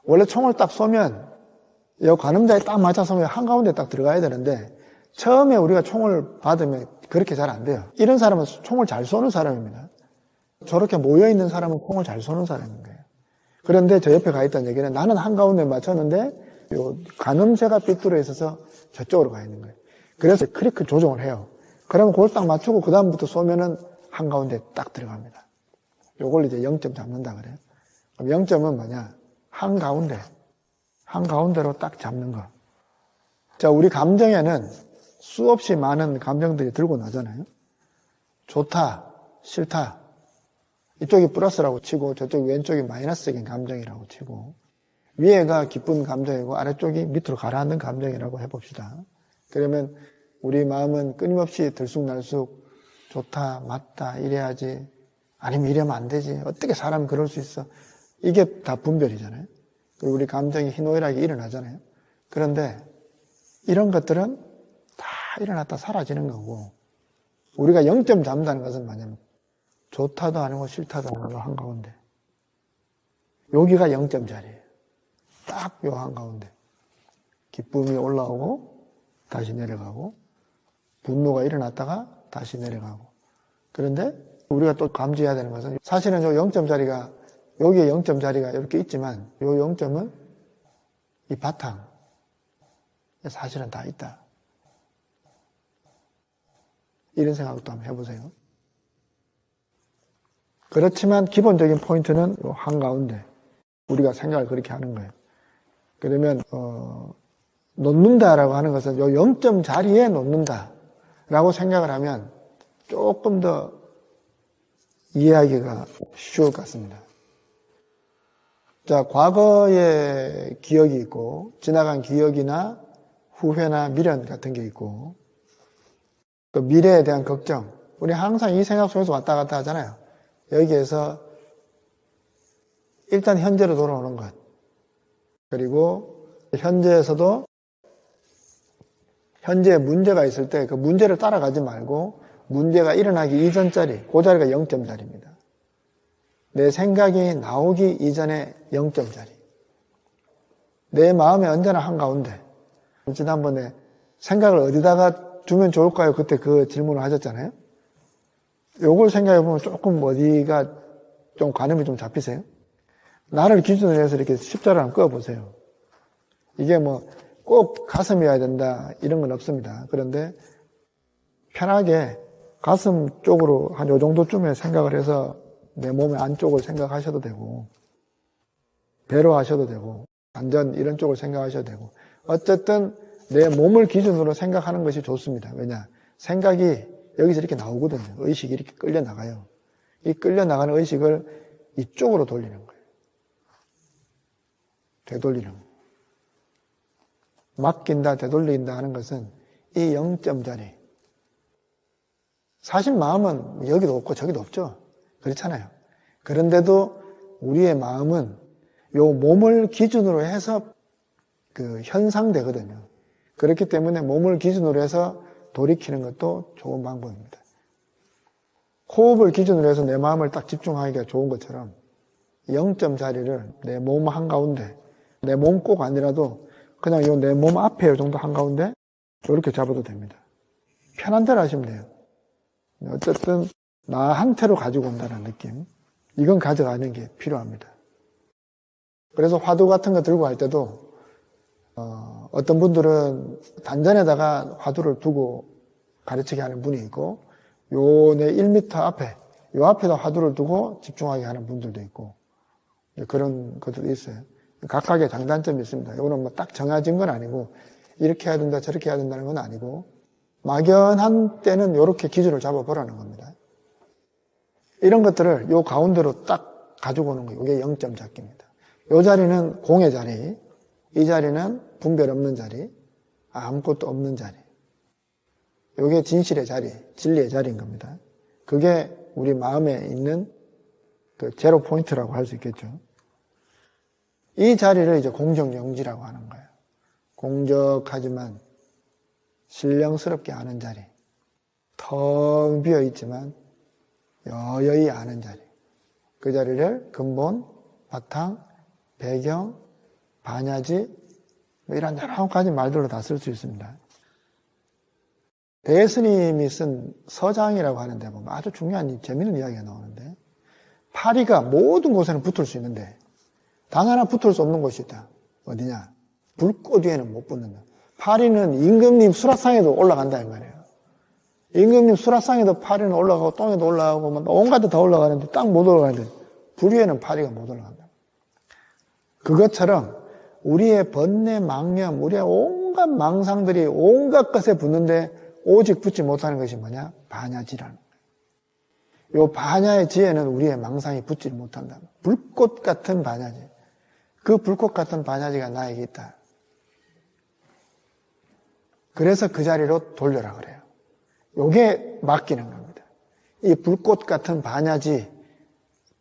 원래 총을 딱 쏘면, 이 관음자에 딱 맞춰 쏘면 한가운데 딱 들어가야 되는데, 처음에 우리가 총을 받으면 그렇게 잘 안 돼요. 이런 사람은 총을 잘 쏘는 사람입니다. 저렇게 모여있는 사람은 총을 잘 쏘는 사람인 거예요. 그런데 저 옆에 가 있다는 얘기는 나는 한가운데 맞췄는데 요 관음새가 삐뚤어 있어서 저쪽으로 가 있는 거예요. 그래서 크리크 조정을 해요. 그러면 그걸 딱 맞추고 그 다음부터 쏘면은 한가운데 딱 들어갑니다. 요걸 이제 0점 잡는다 그래요. 그럼 0점은 뭐냐? 한가운데로 딱 잡는 거. 자, 우리 감정에는 수없이 많은 감정들이 들고 나잖아요. 좋다, 싫다. 이쪽이 플러스라고 치고 저쪽 왼쪽이 마이너스적인 감정이라고 치고 위에가 기쁜 감정이고 아래쪽이 밑으로 가라앉는 감정이라고 해봅시다. 그러면 우리 마음은 끊임없이 들쑥날쑥 좋다, 맞다, 이래야지, 아니면 이러면 안 되지, 어떻게 사람 그럴 수 있어. 이게 다 분별이잖아요. 그리고 우리 감정이 희노애락이 일어나잖아요. 그런데 이런 것들은 다 일어났다 사라지는 거고, 우리가 0점 잡는다는 것은 뭐냐면 좋다도 아니고 싫다도 아니고 한가운데. 여기가 0점 자리예요. 딱 요 한가운데. 기쁨이 올라오고 다시 내려가고, 분노가 일어났다가 다시 내려가고. 그런데 우리가 또 감지해야 되는 것은 사실은 요 0점 자리가, 여기에 0점 자리가 이렇게 있지만 요 0점은 이 바탕 사실은 다 있다. 이런 생각도 한번 해보세요. 그렇지만 기본적인 포인트는 요 한가운데. 우리가 생각을 그렇게 하는 거예요. 그러면 놓는다라고 하는 것은 요 0점 자리에 놓는다라고 생각을 하면 조금 더 이해하기가 쉬울 것 같습니다. 자, 과거의 기억이 있고 지나간 기억이나 후회나 미련 같은 게 있고 또 미래에 대한 걱정. 우리 항상 이 생각 속에서 왔다 갔다 하잖아요. 여기에서 일단 현재로 돌아오는 것. 그리고 현재에서도 현재에 문제가 있을 때 그 문제를 따라가지 말고 문제가 일어나기 이전 자리, 그 자리가 0점 자리입니다. 내 생각이 나오기 이전에 0점 자리. 내 마음에 언제나 한가운데. 지난번에 생각을 어디다가 두면 좋을까요? 그때 그 질문을 하셨잖아요. 요걸 생각해 보면 조금 어디가 좀 관음이 좀 잡히세요? 나를 기준으로 해서 이렇게 십자를 한번 꺼보세요. 이게 뭐 꼭 가슴이어야 된다 이런 건 없습니다. 그런데 편하게 가슴 쪽으로 한 요 정도쯤에 생각을 해서 내 몸의 안쪽을 생각하셔도 되고 배로 하셔도 되고 완전 이런 쪽을 생각하셔도 되고 어쨌든 내 몸을 기준으로 생각하는 것이 좋습니다. 왜냐? 생각이 여기서 이렇게 나오거든요. 의식이 이렇게 끌려나가요. 이 끌려나가는 의식을 이쪽으로 돌리는 거예요. 되돌리는 거예요. 맡긴다, 되돌린다 하는 것은 이 0점 자리. 사실 마음은 여기도 없고 저기도 없죠. 그렇잖아요. 그런데도 우리의 마음은 요 몸을 기준으로 해서 그 현상되거든요. 그렇기 때문에 몸을 기준으로 해서 돌이키는 것도 좋은 방법입니다. 호흡을 기준으로 해서 내 마음을 딱 집중하기가 좋은 것처럼 0점 자리를 내 몸 한가운데, 내 몸 꼭 아니라도 그냥 요 내 몸 앞에 요 정도 한가운데 이렇게 잡아도 됩니다. 편한 대로 하시면 돼요. 어쨌든 나한테로 가지고 온다는 느낌. 이건 가져가는 게 필요합니다. 그래서 화두 같은 거 들고 갈 때도 어떤 분들은 단전에다가 화두를 두고 가르치게 하는 분이 있고 요 내 1m 앞에 요 앞에다 화두를 두고 집중하게 하는 분들도 있고 그런 것들도 있어요. 각각의 장단점이 있습니다. 이거는 뭐 딱 정해진 건 아니고 이렇게 해야 된다 저렇게 해야 된다는 건 아니고 막연한 때는 이렇게 기준을 잡아보라는 겁니다. 이런 것들을 요 가운데로 딱 가지고 오는 거예요. 이게 0점 잡기입니다. 요 자리는 공의 자리, 이 자리는 분별 없는 자리, 아무것도 없는 자리. 이게 진실의 자리, 진리의 자리인 겁니다. 그게 우리 마음에 있는 그 제로 포인트라고 할 수 있겠죠. 이 자리를 이제 공정영지라고 하는 거예요. 공적하지만 신령스럽게 아는 자리. 텅 비어 있지만 여여히 아는 자리. 그 자리를 근본, 바탕, 배경, 반야지 뭐 이런 여러 가지 말들로 다 쓸 수 있습니다. 대스님이 쓴 서장이라고 하는데 보면 아주 중요한 재미있는 이야기가 나오는데 파리가 모든 곳에는 붙을 수 있는데 단 하나 붙을 수 없는 곳이 있다. 어디냐? 불꽃 위에는 못 붙는다. 파리는 임금님 수라상에도 올라간다 이 말이에요. 임금님 수라상에도 파리는 올라가고 똥에도 올라가고 뭐 온갖 데 다 올라가는데 딱 못 올라가는데 불 위에는 파리가 못 올라간다. 그것처럼 우리의 번뇌 망념, 우리의 온갖 망상들이 온갖 것에 붙는데 오직 붙지 못하는 것이 뭐냐? 반야지라는 거예요. 이 반야의 지혜는 우리의 망상이 붙지 못한다. 불꽃 같은 반야지. 그 불꽃 같은 반야지가 나에게 있다. 그래서 그 자리로 돌려라 그래요. 요게 맡기는 겁니다. 이 불꽃 같은 반야지,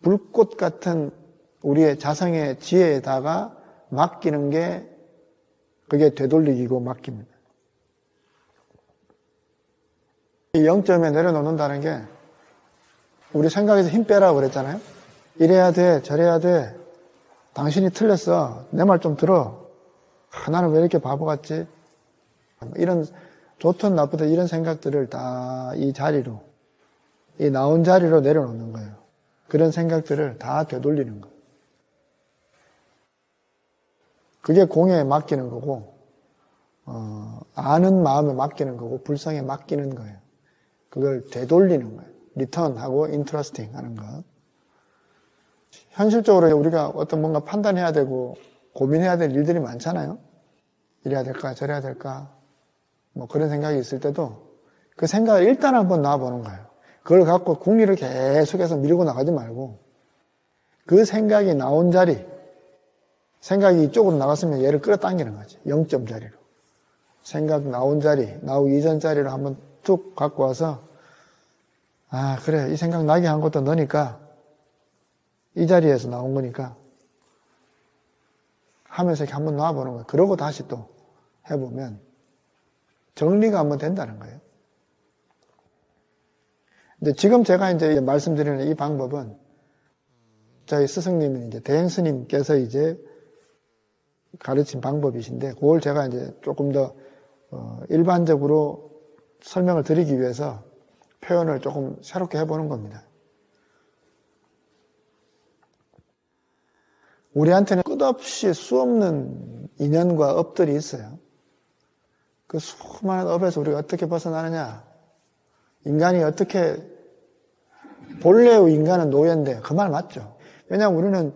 불꽃 같은 우리의 자성의 지혜에다가 맡기는 게 그게 되돌리기고 맡깁니다. 이 0점에 내려놓는다는 게 우리 생각에서 힘 빼라고 그랬잖아요. 이래야 돼, 저래야 돼. 당신이 틀렸어. 내 말 좀 들어. 나는 왜 이렇게 바보 같지? 이런 좋든 나쁘든 이런 생각들을 다 이 자리로, 이 나온 자리로 내려놓는 거예요. 그런 생각들을 다 되돌리는 거예요. 그게 공에 맡기는 거고, 아는 마음에 맡기는 거고, 불성에 맡기는 거예요. 그걸 되돌리는 거예요. 리턴하고 인트러스팅 하는 것. 현실적으로 우리가 어떤 뭔가 판단해야 되고 고민해야 될 일들이 많잖아요. 이래야 될까 저래야 될까 뭐 그런 생각이 있을 때도 그 생각을 일단 한번 놔보는 거예요. 그걸 갖고 궁리를 계속해서 밀고 나가지 말고 그 생각이 나온 자리, 생각이 이쪽으로 나갔으면 얘를 끌어당기는 거지. 0점 자리로. 생각 나온 자리, 나오기 이전 자리로 한번 툭 갖고 와서 아 그래 이 생각 나게 한 것도 너니까 이 자리에서 나온 거니까 하면서 이렇게 한번 놔보는 거예요. 그러고 다시 또 해보면 정리가 한번 된다는 거예요. 근데 지금 제가 이제 말씀드리는 이 방법은 저희 스승님은 이제 대행스님께서 이제 가르친 방법이신데 그걸 제가 이제 조금 더 일반적으로 설명을 드리기 위해서 표현을 조금 새롭게 해보는 겁니다. 우리한테는 끝없이 수없는 인연과 업들이 있어요. 그 수많은 업에서 우리가 어떻게 벗어나느냐? 인간이 어떻게, 본래의 인간은 노예인데 그 말 맞죠? 왜냐하면 우리는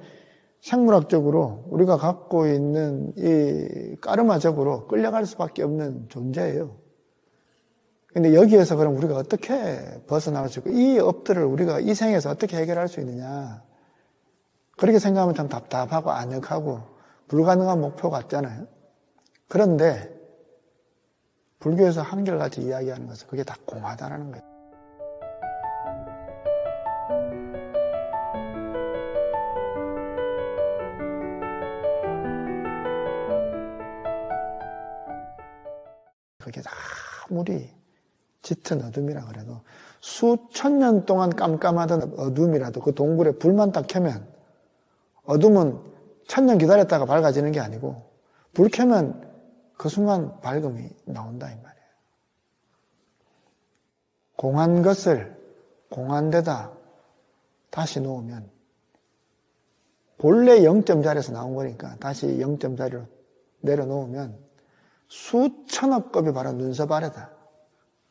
생물학적으로 우리가 갖고 있는 이 까르마적으로 끌려갈 수밖에 없는 존재예요. 근데 여기에서 그럼 우리가 어떻게 벗어나갈 수 있고 이 업들을 우리가 이 생에서 어떻게 해결할 수 있느냐? 그렇게 생각하면 참 답답하고 안역하고 불가능한 목표 같잖아요. 그런데 불교에서 한결같이 이야기하는 것은 그게 다 공하다라는 거예요. 그게 아무리 짙은 어둠이라 그래도 수천 년 동안 깜깜하던 어둠이라도 그 동굴에 불만 딱 켜면 어둠은 천년 기다렸다가 밝아지는 게 아니고 불 켜면 그 순간 밝음이 나온다 이 말이에요. 공한 것을 공한 데다 다시 놓으면 본래 0점 자리에서 나온 거니까 다시 0점 자리로 내려놓으면 수천억 급이 바로 눈썹 아래다.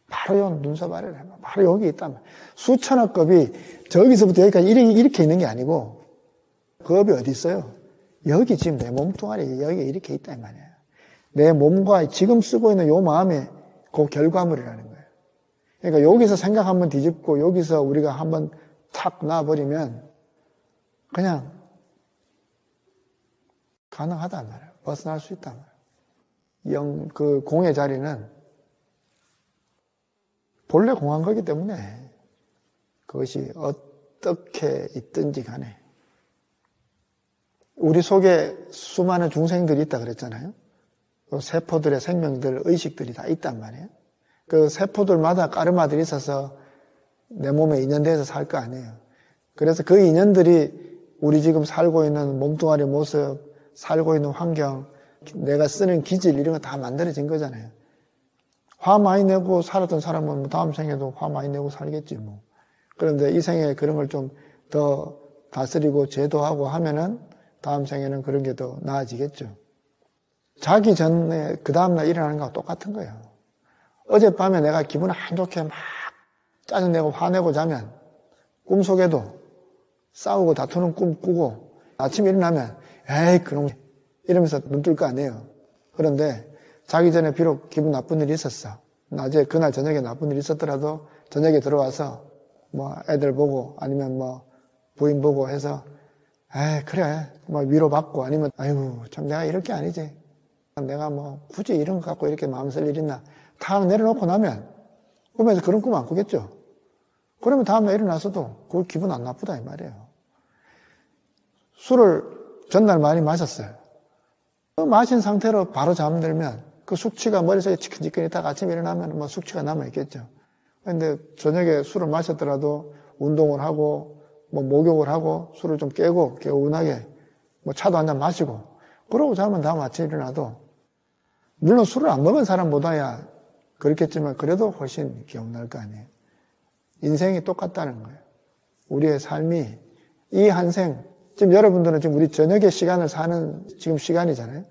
바로 요 눈썹 아래다. 바로 여기 있단 말이에요. 수천억 급이 저기서부터 여기까지 이렇게 있는 게 아니고 급이 어디 있어요? 여기 지금 내 몸뚱아리 여기 이렇게 있다 이 말이에요. 내 몸과 지금 쓰고 있는 요 마음이 그 결과물이라는 거예요. 그러니까 여기서 생각 한번 뒤집고 여기서 우리가 한번 탁 놔버리면 그냥 가능하단 말이에요. 벗어날 수 있단 말이에요. 그 공의 자리는 본래 공한 거기 때문에 그것이 어떻게 있든지 간에 우리 속에 수많은 중생들이 있다 그랬잖아요. 그 세포들의 생명들, 의식들이 다 있단 말이에요. 그 세포들마다 까르마들이 있어서 내 몸에 인연돼서 살 거 아니에요. 그래서 그 인연들이 우리 지금 살고 있는 몸뚱아리 모습, 살고 있는 환경, 내가 쓰는 기질 이런 거 다 만들어진 거잖아요. 화 많이 내고 살았던 사람은 다음 생에도 화 많이 내고 살겠지 뭐. 그런데 이 생에 그런 걸 좀 더 다스리고 제도하고 하면은 다음 생에는 그런 게 더 나아지겠죠. 자기 전에 그 다음날 일어나는 거하고 똑같은 거예요. 어젯밤에 내가 기분 안 좋게 막 짜증내고 화내고 자면 꿈속에도 싸우고 다투는 꿈 꾸고 아침에 일어나면 에이 그놈 이러면서 눈 뜰 거 아니에요. 그런데 자기 전에 비록 기분 나쁜 일이 있었어. 낮에 그날 저녁에 나쁜 일이 있었더라도 저녁에 들어와서 뭐 애들 보고 아니면 뭐 부인 보고 해서 에이 그래 뭐 위로받고 아니면 아이고 참 내가 이럴 게 아니지. 내가 뭐 굳이 이런 거 갖고 이렇게 마음 쓸 일 있나. 다 내려놓고 나면 꿈에서 그런 꿈 안 꾸겠죠. 그러면 다음날 일어나서도 그 기분 안 나쁘다 이 말이에요. 술을 전날 많이 마셨어요. 그 마신 상태로 바로 잠들면 그 숙취가 머릿속에 치근치근 있다가 아침에 일어나면 뭐 숙취가 남아있겠죠. 그런데 저녁에 술을 마셨더라도 운동을 하고 뭐 목욕을 하고 술을 좀 깨고 개운하게 뭐 차도 한잔 마시고 그러고 자면 다음 아침에 일어나도 물론 술을 안 먹은 사람보다야 그렇겠지만 그래도 훨씬 개운할 거 아니에요. 인생이 똑같다는 거예요. 우리의 삶이 이 한생 지금 여러분들은 지금 우리 저녁의 시간을 사는 지금 시간이잖아요.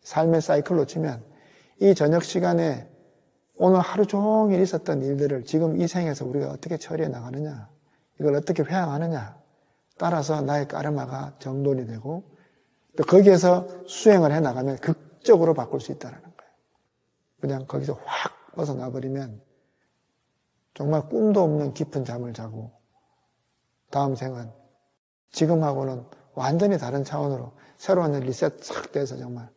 삶의 사이클로 치면 이 저녁 시간에 오늘 하루 종일 있었던 일들을 지금 이 생에서 우리가 어떻게 처리해 나가느냐, 이걸 어떻게 회항하느냐 따라서 나의 까르마가 정돈이 되고 또 거기에서 수행을 해 나가면 극적으로 바꿀 수 있다는 거예요. 그냥 거기서 확 벗어나 버리면 정말 꿈도 없는 깊은 잠을 자고 다음 생은 지금하고는 완전히 다른 차원으로 새로운 리셋 싹 돼서 정말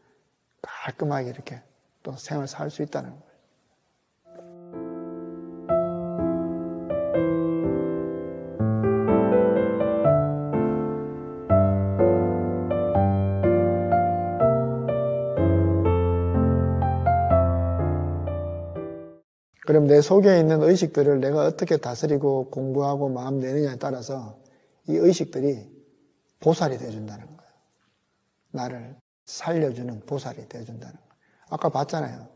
깔끔하게 이렇게 또 생을 살 수 있다는 거예요. 그럼 내 속에 있는 의식들을 내가 어떻게 다스리고 공부하고 마음 내느냐에 따라서 이 의식들이 보살이 되어준다는 거예요. 나를 살려주는 보살이 되어준다는 거예요. 아까 봤잖아요.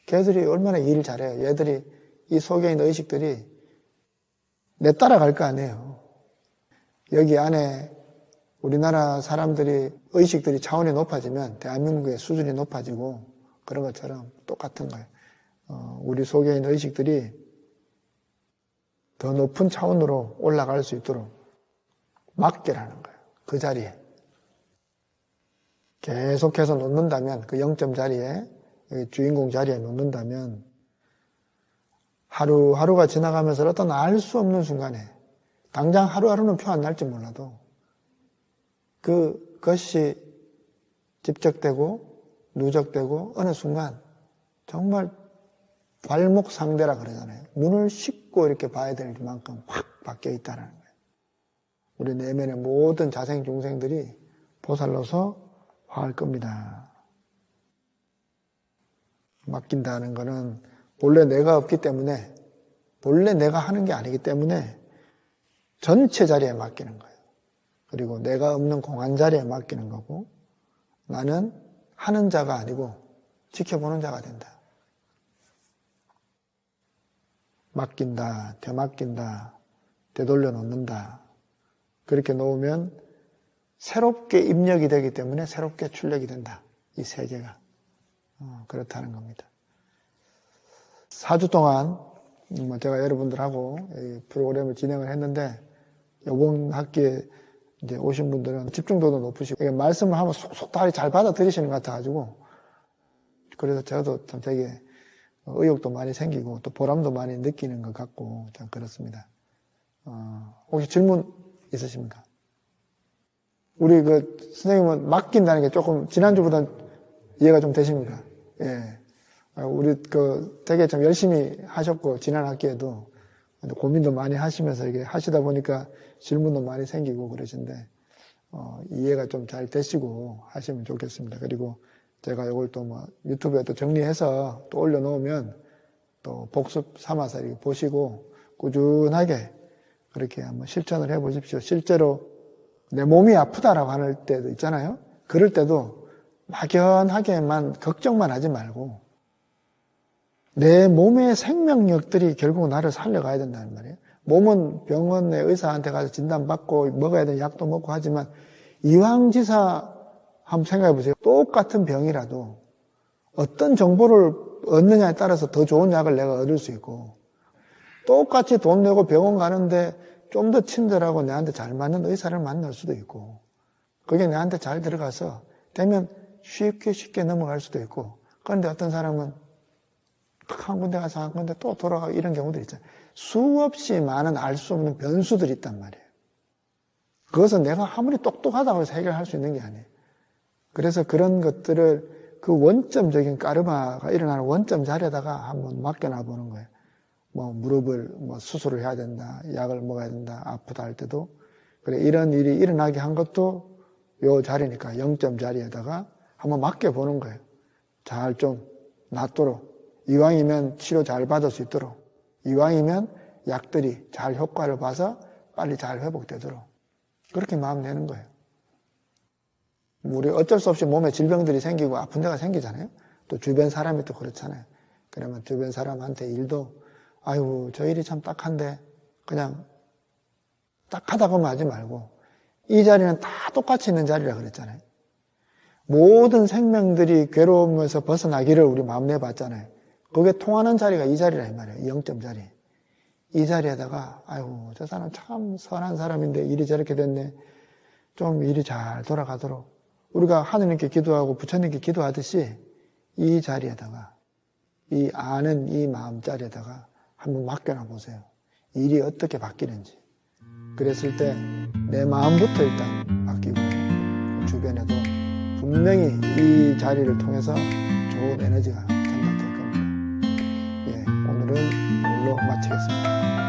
걔들이 얼마나 일을 잘해요. 얘들이 이 속에 있는 의식들이 내 따라갈 거 아니에요. 여기 안에 우리나라 사람들이 의식들이 차원이 높아지면 대한민국의 수준이 높아지고 그런 것처럼 똑같은 거예요. 우리 속에 있는 의식들이 더 높은 차원으로 올라갈 수 있도록 맡기라는 거예요. 그 자리에. 계속해서 놓는다면, 그 0점 자리에, 주인공 자리에 놓는다면, 하루하루가 지나가면서 어떤 알 수 없는 순간에, 당장 하루하루는 표 안 날지 몰라도, 그것이 집적되고, 누적되고, 어느 순간, 정말 발목 상대라 그러잖아요. 눈을 씻고 이렇게 봐야 될 만큼 확 바뀌어 있다는 거예요. 우리 내면의 모든 자생 중생들이 보살로서 화할 겁니다. 맡긴다는 것은 본래 내가 없기 때문에, 본래 내가 하는 게 아니기 때문에 전체 자리에 맡기는 거예요. 그리고 내가 없는 공한 자리에 맡기는 거고, 나는 하는 자가 아니고 지켜보는 자가 된다. 맡긴다, 되맡긴다, 되돌려 놓는다. 그렇게 놓으면 새롭게 입력이 되기 때문에 새롭게 출력이 된다. 이 세계가. 그렇다는 겁니다. 4주 동안 제가 여러분들하고 이 프로그램을 진행을 했는데 이번 학기에 이제 오신 분들은 집중도도 높으시고 말씀을 하면 속속 다 잘 받아들이시는 것 같아가지고 그래서 저도 참 되게 의욕도 많이 생기고 또 보람도 많이 느끼는 것 같고 참 그렇습니다. 혹시 질문 있으십니까? 우리 선생님은 맡긴다는 게 조금 지난주보다 이해가 좀 되십니까? 예. 우리 되게 좀 열심히 하셨고 지난 학기에도 고민도 많이 하시면서 이게 하시다 보니까 질문도 많이 생기고 그러신데 이해가 좀 잘 되시고 하시면 좋겠습니다. 그리고 제가 이걸 또 유튜브에 또 정리해서 또 올려놓으면 또 복습 삼아서 이렇게 보시고 꾸준하게 그렇게 한번 실천을 해보십시오. 실제로 내 몸이 아프다라고 할 때도 있잖아요. 그럴 때도 막연하게만 걱정만 하지 말고 내 몸의 생명력들이 결국 나를 살려가야 된다는 말이에요. 몸은 병원의 의사한테 가서 진단받고 먹어야 되는 약도 먹고 하지만 이왕지사 한번 생각해 보세요. 똑같은 병이라도 어떤 정보를 얻느냐에 따라서 더 좋은 약을 내가 얻을 수 있고 똑같이 돈 내고 병원 가는데 좀 더 친절하고 내한테 잘 맞는 의사를 만날 수도 있고 그게 내한테 잘 들어가서 되면 쉽게 넘어갈 수도 있고 그런데 어떤 사람은 한 군데 가서 한 군데 또 돌아가고 이런 경우도 있잖아요. 수없이 많은 알 수 없는 변수들이 있단 말이에요. 그것은 내가 아무리 똑똑하다고 해서 해결할 수 있는 게 아니에요. 그래서 그런 것들을 그 원점적인 까르마가 일어나는 원점 자리에다가 한번 맡겨놔 보는 거예요. 무릎을 수술을 해야 된다, 약을 먹어야 된다, 아프다 할 때도 그래 이런 일이 일어나게 한 것도 요 자리니까 0점 자리에다가 한번 맡겨보는 거예요. 잘 좀 낫도록 이왕이면 치료 잘 받을 수 있도록 이왕이면 약들이 잘 효과를 봐서 빨리 잘 회복되도록 그렇게 마음 내는 거예요. 우리 어쩔 수 없이 몸에 질병들이 생기고 아픈 데가 생기잖아요. 또 주변 사람이 또 그렇잖아요. 그러면 주변 사람한테 일도 아유 저 일이 참 딱한데 그냥 딱하다고만 하지 말고 이 자리는 다 똑같이 있는 자리라 그랬잖아요. 모든 생명들이 괴로움에서 벗어나기를 우리 마음 내봤잖아요. 그게 통하는 자리가 이 자리라 이 말이에요. 이 0점 자리. 이 자리에다가 아유 저 사람 참 선한 사람인데 일이 저렇게 됐네. 좀 일이 잘 돌아가도록 우리가 하느님께 기도하고 부처님께 기도하듯이 이 자리에다가 이 아는 이 마음 자리에다가 한번 맡겨놔 보세요. 일이 어떻게 바뀌는지. 그랬을 때 내 마음부터 일단 바뀌고 주변에도 분명히 이 자리를 통해서 좋은 에너지가 전달될 겁니다. 예, 오늘은 이걸로 마치겠습니다.